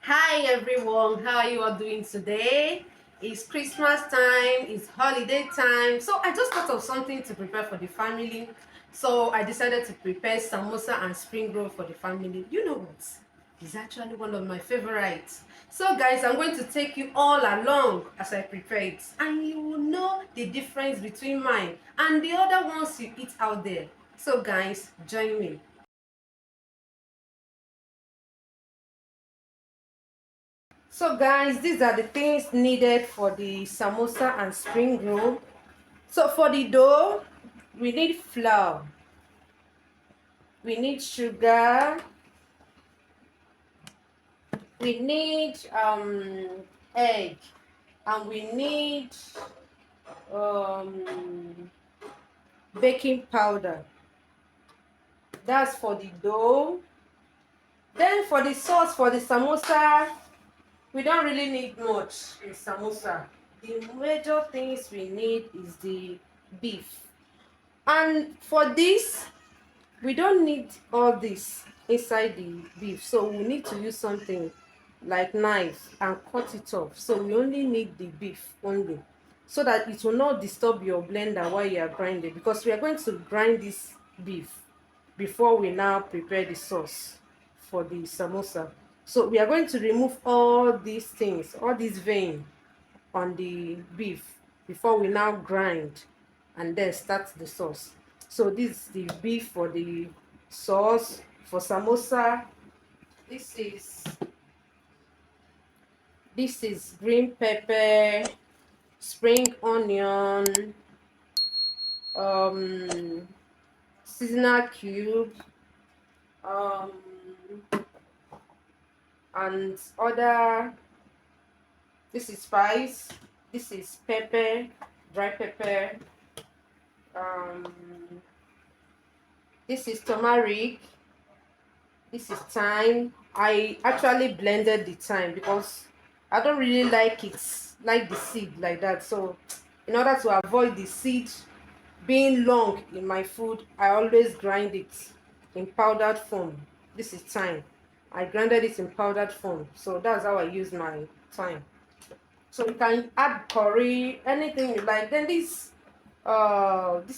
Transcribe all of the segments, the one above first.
Hi everyone, how you are doing today? It's Christmas time, it's holiday time. So I just thought of something to prepare for the family. So I decided to prepare samosa and spring roll for the family. You know what? It's actually one of my favorites. So guys, I'm going to take you all along as I prepare it. And you will know the difference between mine and the other ones you eat out there. So guys, join me. So guys, these are the things needed for the samosa and spring roll. So for the dough, we need flour, we need sugar, we need egg, and we need um, baking powder. That's for the dough. Then for the sauce for the samosa, we don't really need much in samosa. The major things we need is the beef. And for this, we don't need all this inside the beef, so we need to use something like knife and cut it off. So we only need the beef only, so that it will not disturb your blender while you are grinding, because we are going to grind this beef before we now prepare the sauce for the samosa. So we are going to remove all these things, all this vein on the beef before we now grind and then start the sauce. So this is the beef for the sauce for samosa. This is this is green pepper, spring onion, um, seasonal cube, um, and other. This is spice. This is pepper, dry pepper. Um, this is turmeric. This is thyme. I actually blended the thyme because I don't really like the seed like that. So in order to avoid the seed being long in my food, I always grind it in powdered form. This is thyme. I grinded it in powdered form. So that's how I use my thyme. So you can add curry, anything you like. Then this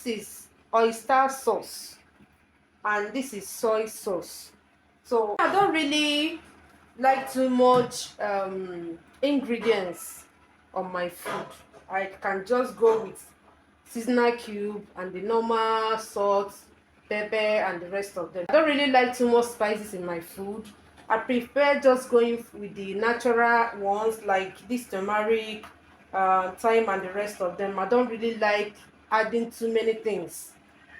is oyster sauce, and this is soy sauce. So I don't really like too much ingredients on my food. I can just go with seasonal cube and the normal salt, pepper, and the rest of them. I don't really like too much spices in my food. I prefer just going with the natural ones like this turmeric, thyme, and the rest of them. I don't really like adding too many things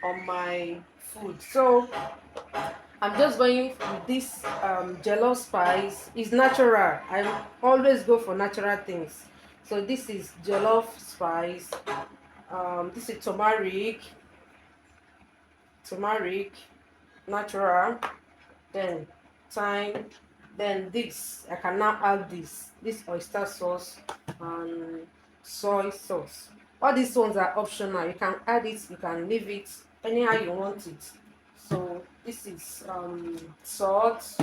on my food. So I'm just going with this jello spice. It's natural. I always go for natural things. So this is jollof spice. This is turmeric, natural. Then thyme. Then this, I can now add this oyster sauce and soy sauce. All these ones are optional. You can add it, you can leave it anyhow you want it. So this is salt.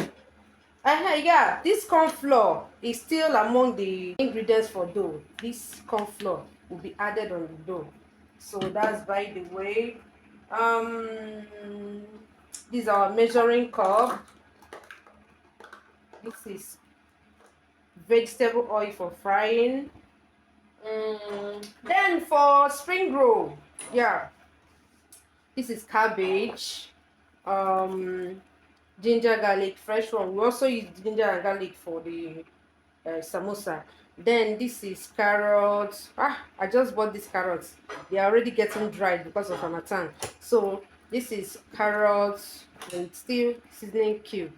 Yeah, this corn flour is still among the ingredients for dough. This corn flour will be added on the dough. So that's by the way. Um, this is our measuring cup. This is vegetable oil for frying. Then for spring roll, yeah, this is cabbage, um, ginger garlic, fresh one. We also use ginger and garlic for the samosa. Then this is carrots. I just bought these carrots. They are already getting dried because of Hamatan. So this is carrots and still seasoning cube.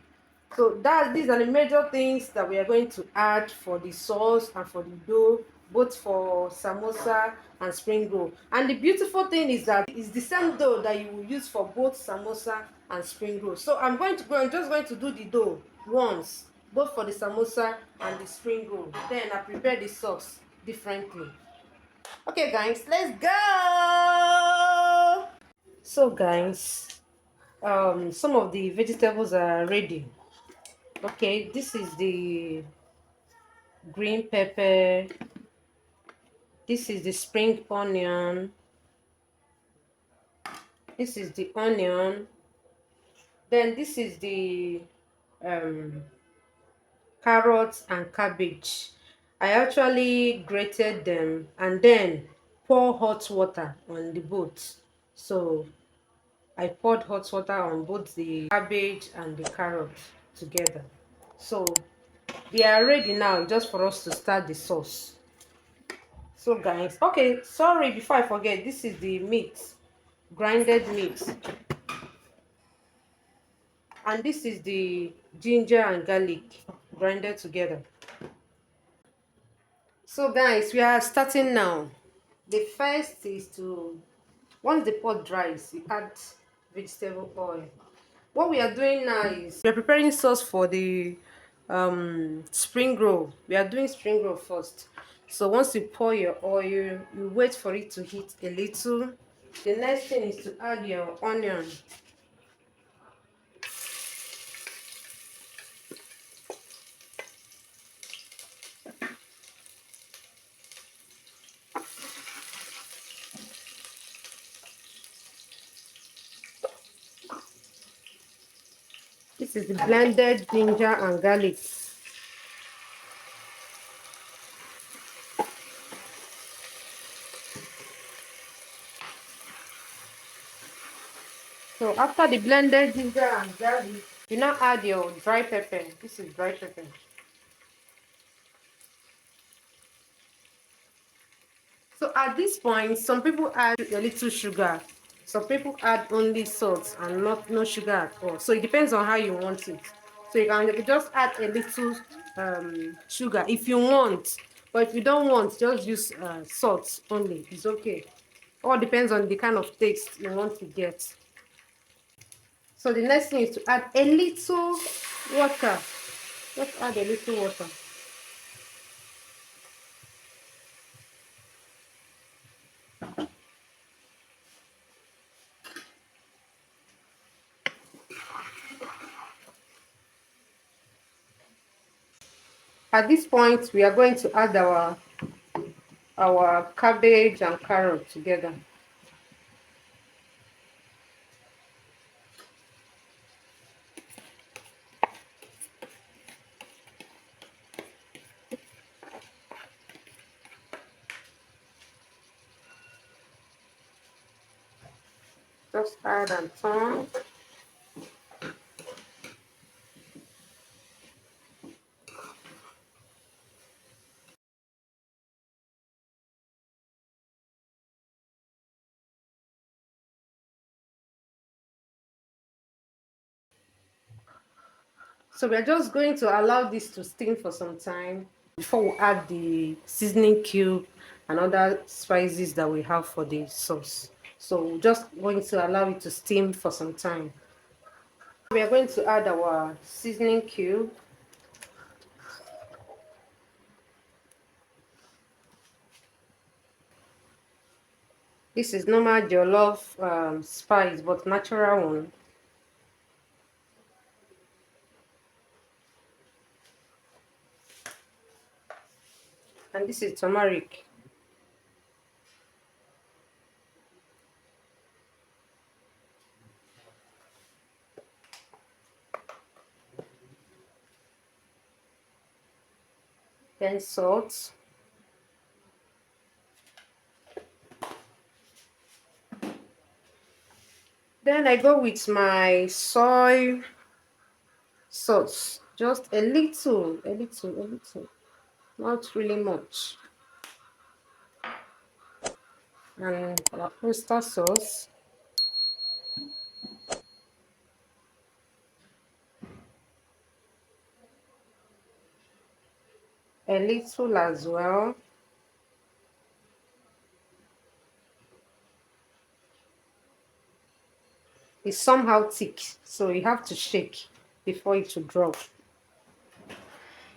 So that these are the major things that we are going to add for the sauce and for the dough, both for samosa and spring roll. And the beautiful thing is that it's the same dough that you will use for both samosa and spring roll. So I'm just going to do the dough once, both for the samosa and the spring roll. Then I prepare the sauce differently. Okay guys, let's go. So guys, some of the vegetables are ready. Okay, this is the green pepper. This is the spring onion. This is the onion. Then this is the um carrots and cabbage. I actually grated them and then pour hot water on the both. So I poured hot water on both the cabbage and the carrot together. So they are ready now, just for us to start the sauce. So guys, okay, sorry, before I forget, this is the meat, grinded meat, and this is the ginger and garlic grinded together. So guys, we are starting now. The first is to, once the pot dries, you add vegetable oil. What we are doing now is we are preparing sauce for the spring roll. We are doing spring roll first. So once you pour your oil, you wait for it to heat a little. The next thing is to add your onion. This is the blended ginger and garlic. So after the blended ginger and garlic, you now add your dry pepper. This is dry pepper. So at this point, some people add a little sugar. Some people add only salt and not no sugar at all. So it depends on how you want it. So you can just add a little sugar if you want. But if you don't want, just use salt only. It's okay. All depends on the kind of taste you want to get. So the next thing is to add a little water. Just add a little water. At this point, we are going to add our cabbage and carrot together. Just add and turn. So we are just going to allow this to steam for some time before we add the seasoning cube and other spices that we have for the sauce. So we're just going to allow it to steam for some time. We are going to add our seasoning cube. This is normal jollof spice, but natural one. And this is turmeric. Then salt. Then I go with my soy sauce. Just a little, a little, a little. Not really much. And our oyster sauce. A little as well. It's somehow thick, so you have to shake before it will drop.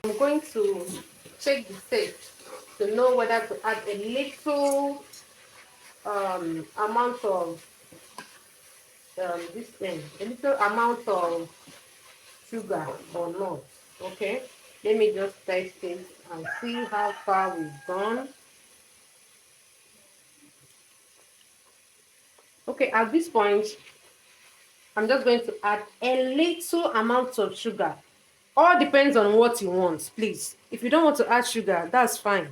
I'm going to check the taste to know whether to add a little amount of this thing, a little amount of sugar or not. Okay, let me just test it and see how far we've gone. Okay, at this point, I'm just going to add a little amount of sugar. All depends on what you want, please. If you don't want to add sugar, that's fine.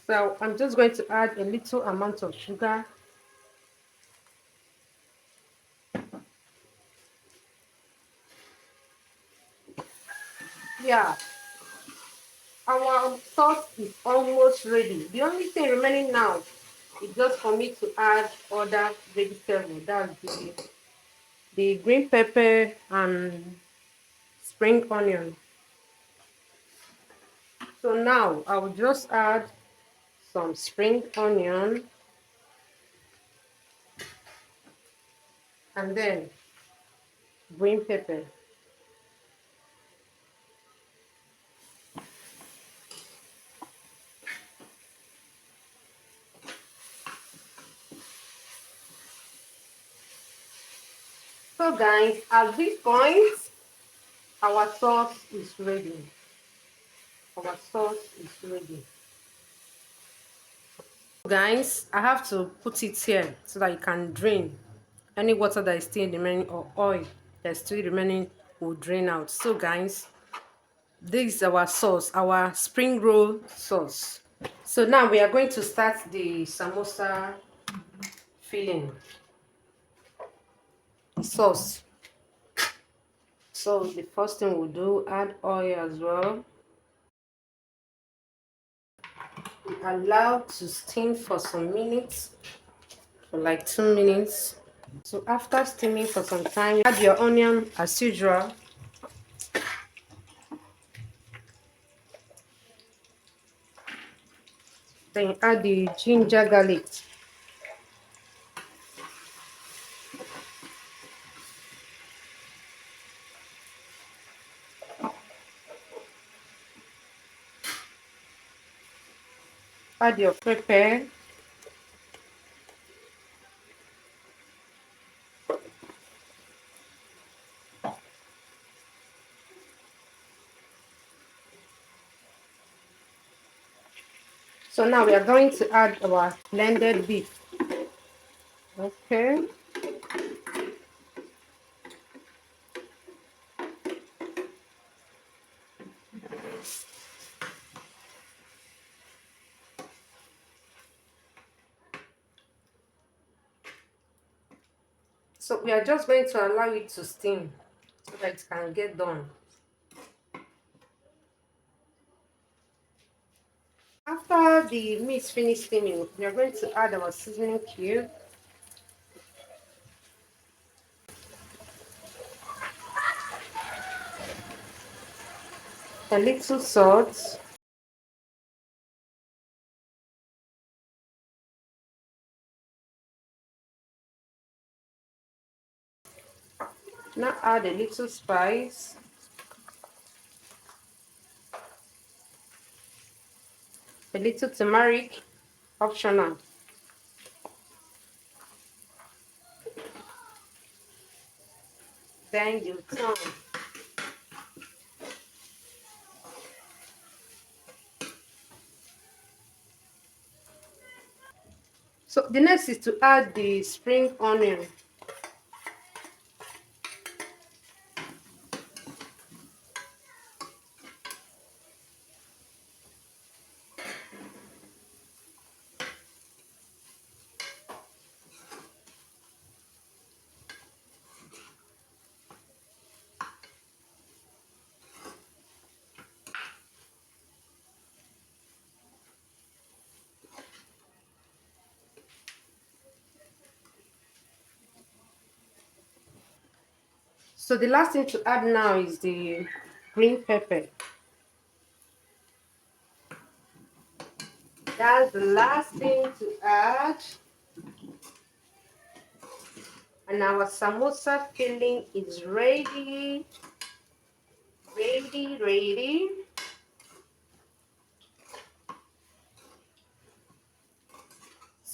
So I'm just going to add a little amount of sugar. Yeah, our sauce is almost ready. The only thing remaining now is just for me to add other vegetables. That's the green pepper and spring onion. So now I will just add some spring onion and then green pepper. So guys, at this point, our sauce is ready. Our sauce is ready. Guys, I have to put it here so that it can drain. Any water that is still remaining or oil that is still remaining will drain out. So guys, this is our sauce, our spring roll sauce. So now we are going to start the samosa filling. The sauce. So the first thing we'll do, add oil as well. Allow to steam for some minutes, for like 2 minutes. So after steaming for some time, add your onion as usual. Then add the ginger garlic. Add your pepper. So now we are going to add our blended beef. Okay. So we are just going to allow it to steam so that it can get done. After the meat finished steaming, we are going to add our seasoning cube. A little salt. Now add a little spice. A little turmeric, optional. Then you turn. So the next is to add the spring onion. So the last thing to add now is the green pepper. That's the last thing to add. And our samosa filling is ready. Ready.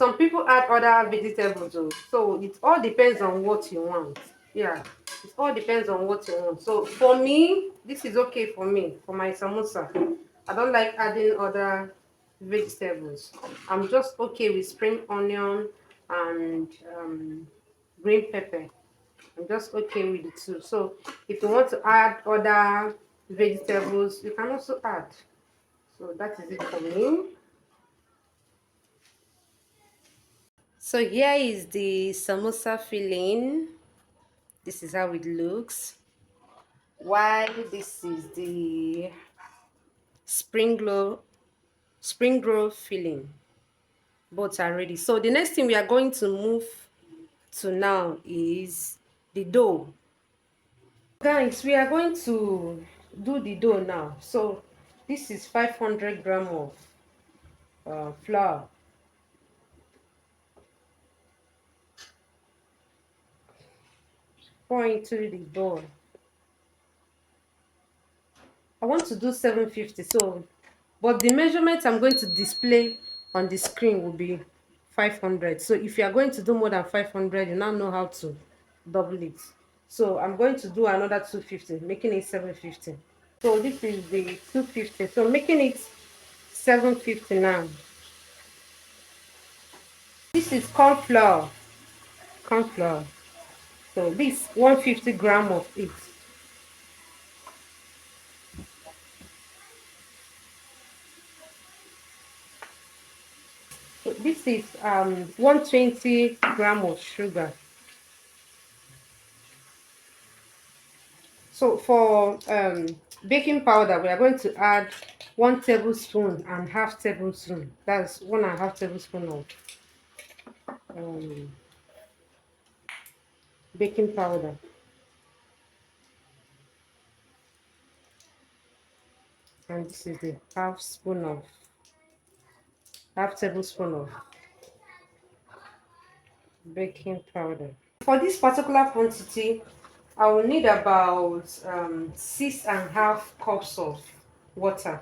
Some people add other vegetables too. So it all depends on what you want. Yeah, it all depends on what you want. So for me, this is okay for me, for my samosa. I don't like adding other vegetables. I'm just okay with spring onion and green pepper. I'm just okay with the two. So if you want to add other vegetables, you can also add. So that is it for me. So here is the samosa filling. This is how it looks. While this is the spring roll, filling. Both are ready. So the next thing we are going to move to now is the dough. Guys, we are going to do the dough now. So this is 500 gram of flour. Pour into the bowl. I want to do 750, so but the measurement I'm going to display on the screen will be 500. So if you are going to do more than 500, you now know how to double it. So I'm going to do another 250, making it 750. So this is the 250, so making it 750 now. This is corn flour. So this 150 gram of it. So this is 120 gram of sugar. So for baking powder, we are going to add 1 tablespoon and half tablespoon. That's 1.5 tablespoon of um, baking powder. And this is the half tablespoon of baking powder. For this particular quantity, I will need about 6.5 cups of water.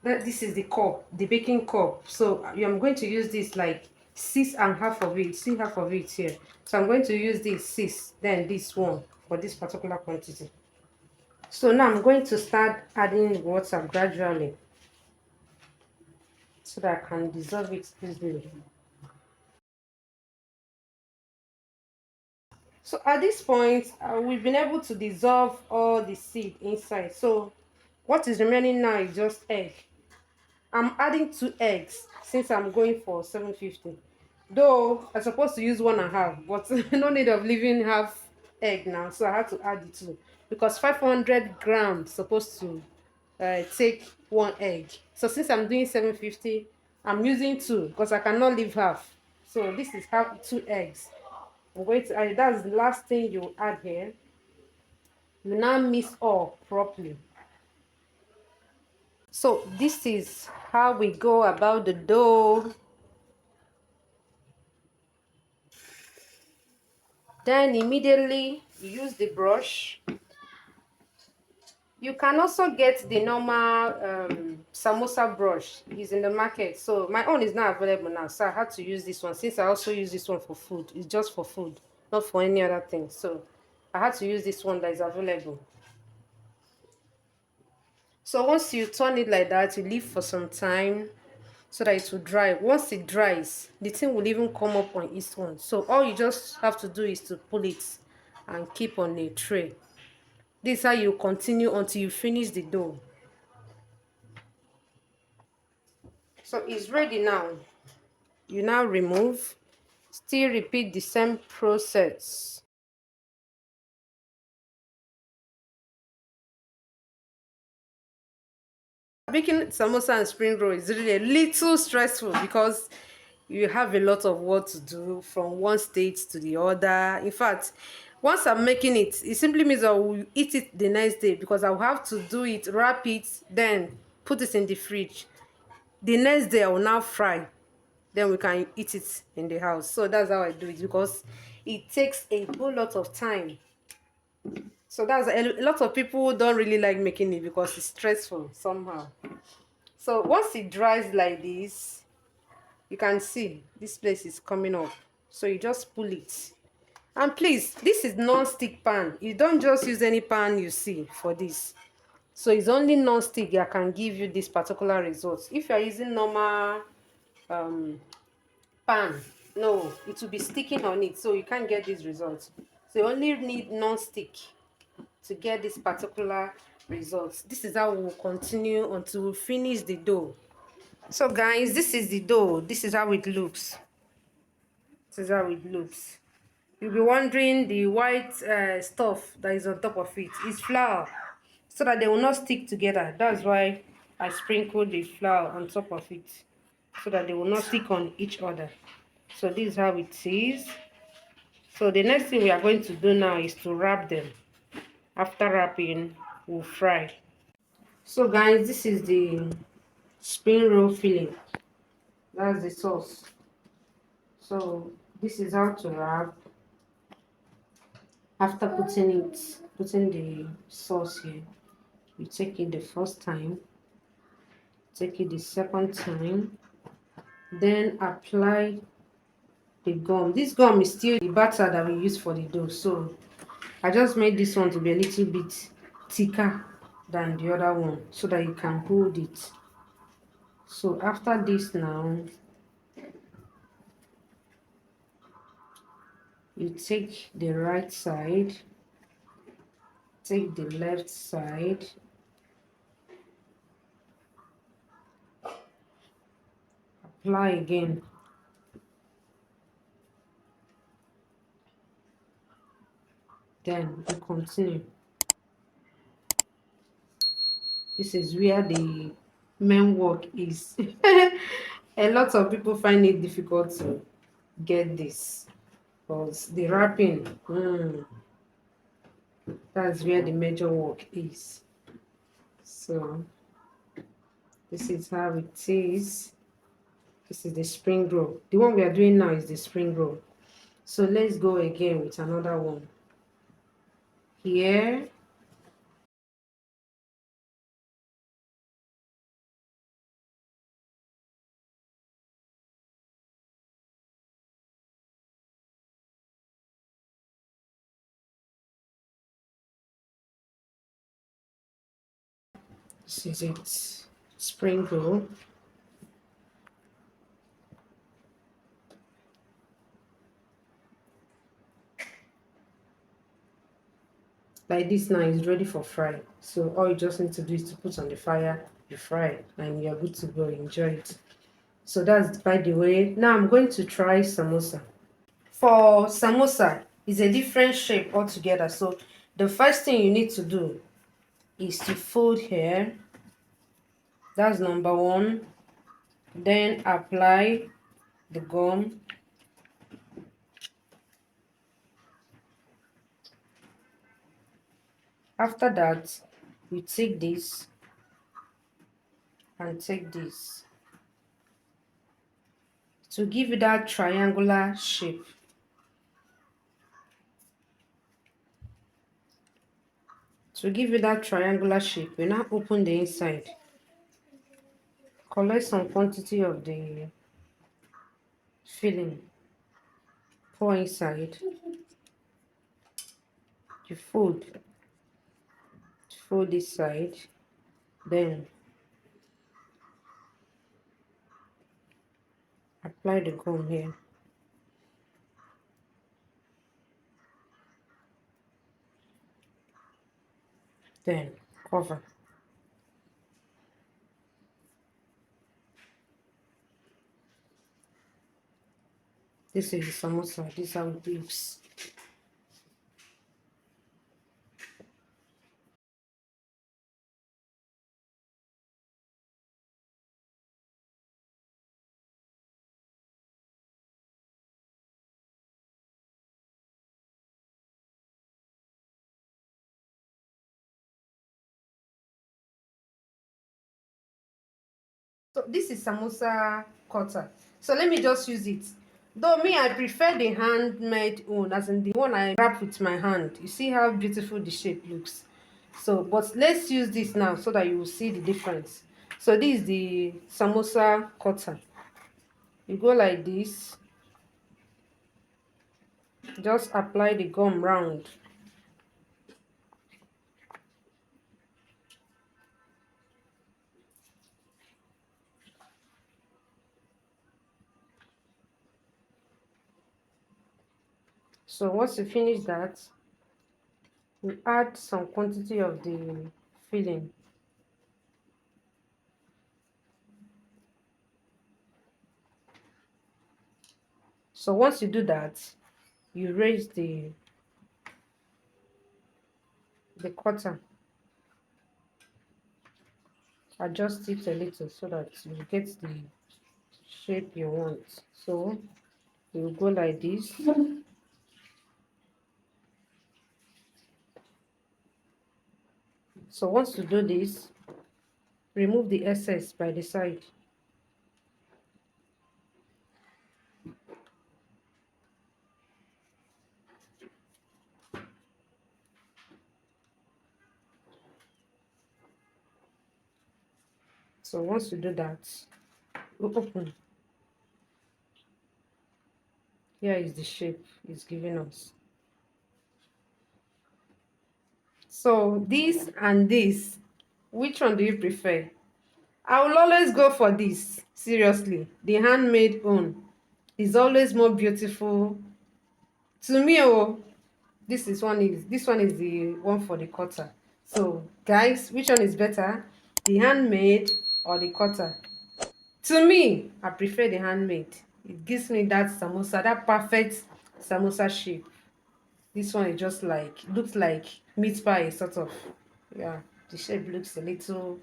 This is the cup, the baking cup. So I'm going to use this like 6.5 of it. See half of it here. So I'm going to use this 6, then this one for this particular quantity. So now I'm going to start adding water gradually so that I can dissolve it easily. So at this point, we've been able to dissolve all the seed inside. So what is remaining now is just egg. I'm adding 2 eggs since I'm going for 750. Though I'm supposed to use 1.5, but no need of leaving half egg now, so I had to add the 2 because 500 grams supposed to take 1 egg. So since I'm doing 750, I'm using 2 because I cannot leave half. So this is half 2 eggs. I'm going to add. That's the last thing you add here. You now mix all properly. So this is how we go about the dough. Then immediately you use the brush. You can also get the normal samosa brush. It's in the market. So my own is not available now, so I had to use this one since I also use this one for food. It's just for food, not for any other thing. So I had to use this one that is available. So once you turn it like that, you leave for some time so that it will dry. Once it dries, the thing will even come up on its own. So all you just have to do is to pull it and keep on a tray. This is how you continue until you finish the dough. So it's ready now. You now remove. Still repeat the same process. Baking samosa and spring roll is really a little stressful because you have a lot of work to do from one state to the other. In fact, once I'm making it, it simply means I will eat it the next day because I'll have to do it, wrap it, then put it in the fridge. The next day I will now fry, then we can eat it in the house. So that's how I do it because it takes a whole lot of time. So that's a lot of people don't really like making it because it's stressful somehow. So once it dries like this, You can see this place is coming up, so you just pull it. And please, this is non-stick pan. You don't just use any pan you see for this. So it's only non-stick that can give you this particular result. If you are using normal um pan, no, it will be sticking on it, so you can't get this result. So you only need non-stick to get this particular result. This is how we'll continue until we finish the dough. So guys, this is the dough. This is how it looks. This is how it looks. You'll be wondering, the white stuff that is on top of it is flour, so that they will not stick together. That's why I sprinkled the flour on top of it, so that they will not stick on each other. So this is how it is. So the next thing we are going to do now is to wrap them. After wrapping, we'll fry. So guys, this is the spring roll filling. That's the sauce. So this is how to wrap. After putting the sauce here, you take it the first time, take it the second time, then apply the gum. This gum is still the batter that we use for the dough, so I just made this one to be a little bit thicker than the other one, so that you can hold it. So after this now, you take the right side, take the left side, apply again, then you continue. This is where the main work is. A lot of people find it difficult to get this, because the wrapping, that's where the major work is. So this is how it is. This is the spring roll. The one we are doing now is the spring roll. So let's go again with another one. Here, this is it. Spring roll. Like this now is ready for fry. So all you just need to do is to put on the fire, you fry, and you're good to go. Enjoy it. So that's by the way. Now I'm going to try samosa. For samosa, it's a different shape altogether. So the first thing you need to do is to fold here. That's number one. Then apply the gum. After that, we take this and take this to give it that triangular shape. To give it that triangular shape, we now open the inside. Collect some quantity of the filling. Pour inside. You fold this side. Then apply the gum here. Then cover. This is the samosa. This is how it looks. So this is samosa cutter. So let me just use it. Though me, I prefer the handmade one, as in the one I wrap with my hand. You see how beautiful the shape looks. So, but let's use this now so that you will see the difference. So this is the samosa cutter. You go like this, just apply the gum round. So once you finish that, you add some quantity of the filling. So once you do that, you raise the cutter, adjust it a little so that you get the shape you want. So you go like this. So once you do this, remove the excess by the side. So once you do that, you open. Here is the shape it's giving us. So this and this, which one do you prefer? I will always go for this. Seriously, the handmade one is always more beautiful to me. Oh, this one is the one for the cutter. So guys, which one is better, the handmade or the cutter? To me, I prefer the handmade. It gives me that samosa, that perfect samosa shape. This one is just like, looks like meat pie, sort of. Yeah, the shape looks a little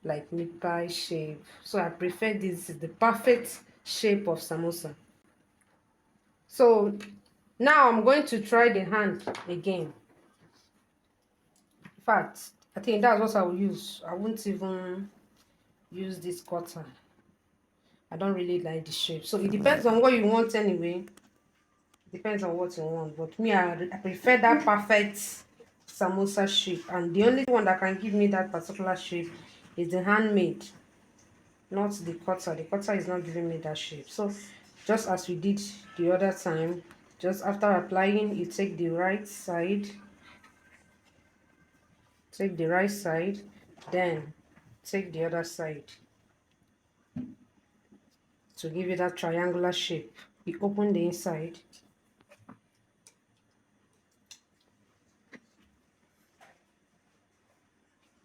like meat pie shape. So I prefer this is the perfect shape of samosa. So now I'm going to try the hand again. In fact, I think that's what I will use. I won't even use this cutter. I don't really like the shape. So it depends on what you want anyway. Depends on what you want. But me, I prefer that perfect samosa shape. And the only one that can give me that particular shape is the handmade, not the cutter. The cutter is not giving me that shape. So just as we did the other time, just after applying, you take the right side, then take the other side to give you that triangular shape. You open the inside,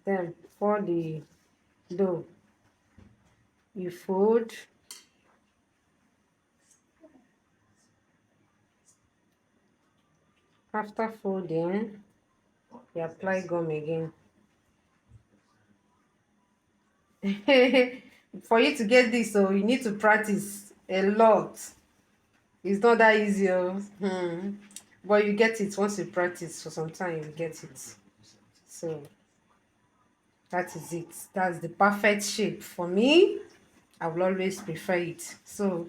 then for the dough, you fold. After folding, you apply gum again. For you to get this, so you need to practice a lot. It's not that easy. But you get it once you practice for some time, you get it. So that is it. That's the perfect shape for me. I will always prefer it. So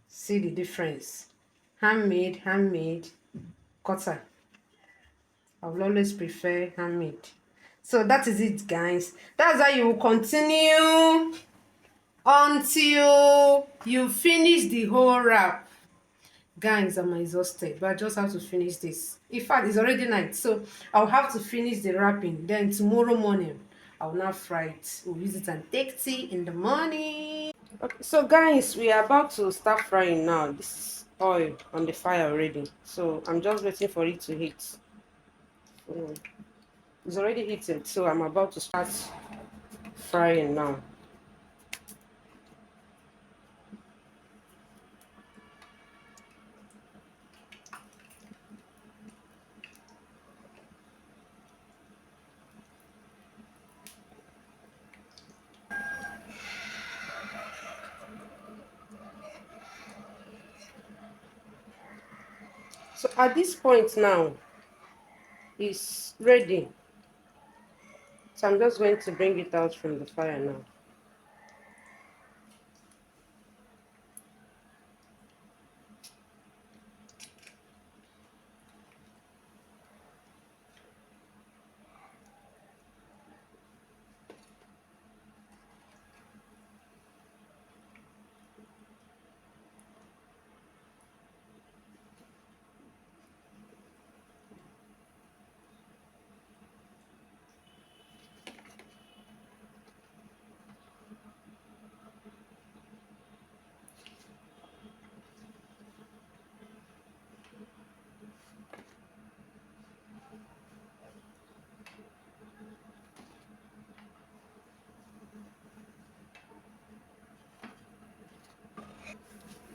see the difference. Handmade, cutter. I will always prefer handmade. So that is it, guys. That's how you will continue until you finish the whole wrap. Guys, I'm exhausted, but I just have to finish this. In fact, it's already night, so I'll have to finish the wrapping. Then tomorrow morning, I will now fry it. We'll use it and take tea in the morning. Okay, so guys, we are about to start frying now. This is oil on the fire already, so I'm just waiting for it to heat. So it's already heated, so I'm about to start frying now. So at this point now, it's ready. So I'm just going to bring it out from the fire now.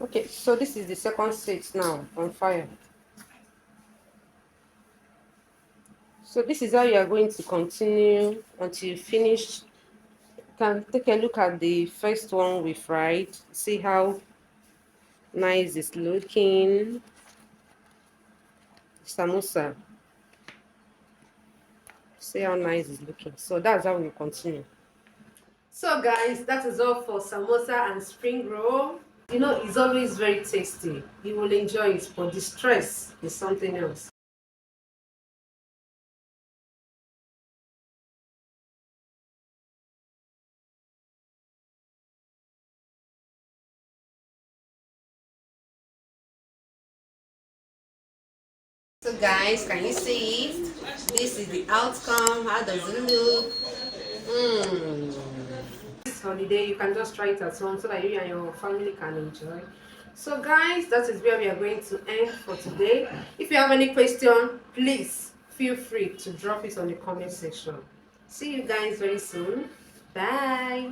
Okay, so this is the second stage now on fire. So this is how you are going to continue until you finish. You can take a look at the first one we fried. See how nice it's looking. Samosa. See how nice it's looking. So that's how we continue. So guys, that is all for samosa and spring roll. You know, it's always very tasty. You will enjoy it, but the stress is something else. So guys, can you see it? This is the outcome. How does it look? Mm. This holiday, you can just try it at home so that you and your family can enjoy. So guys, that is where we are going to end for today. If you have any question, please feel free to drop it on the comment section. See you guys very soon. Bye.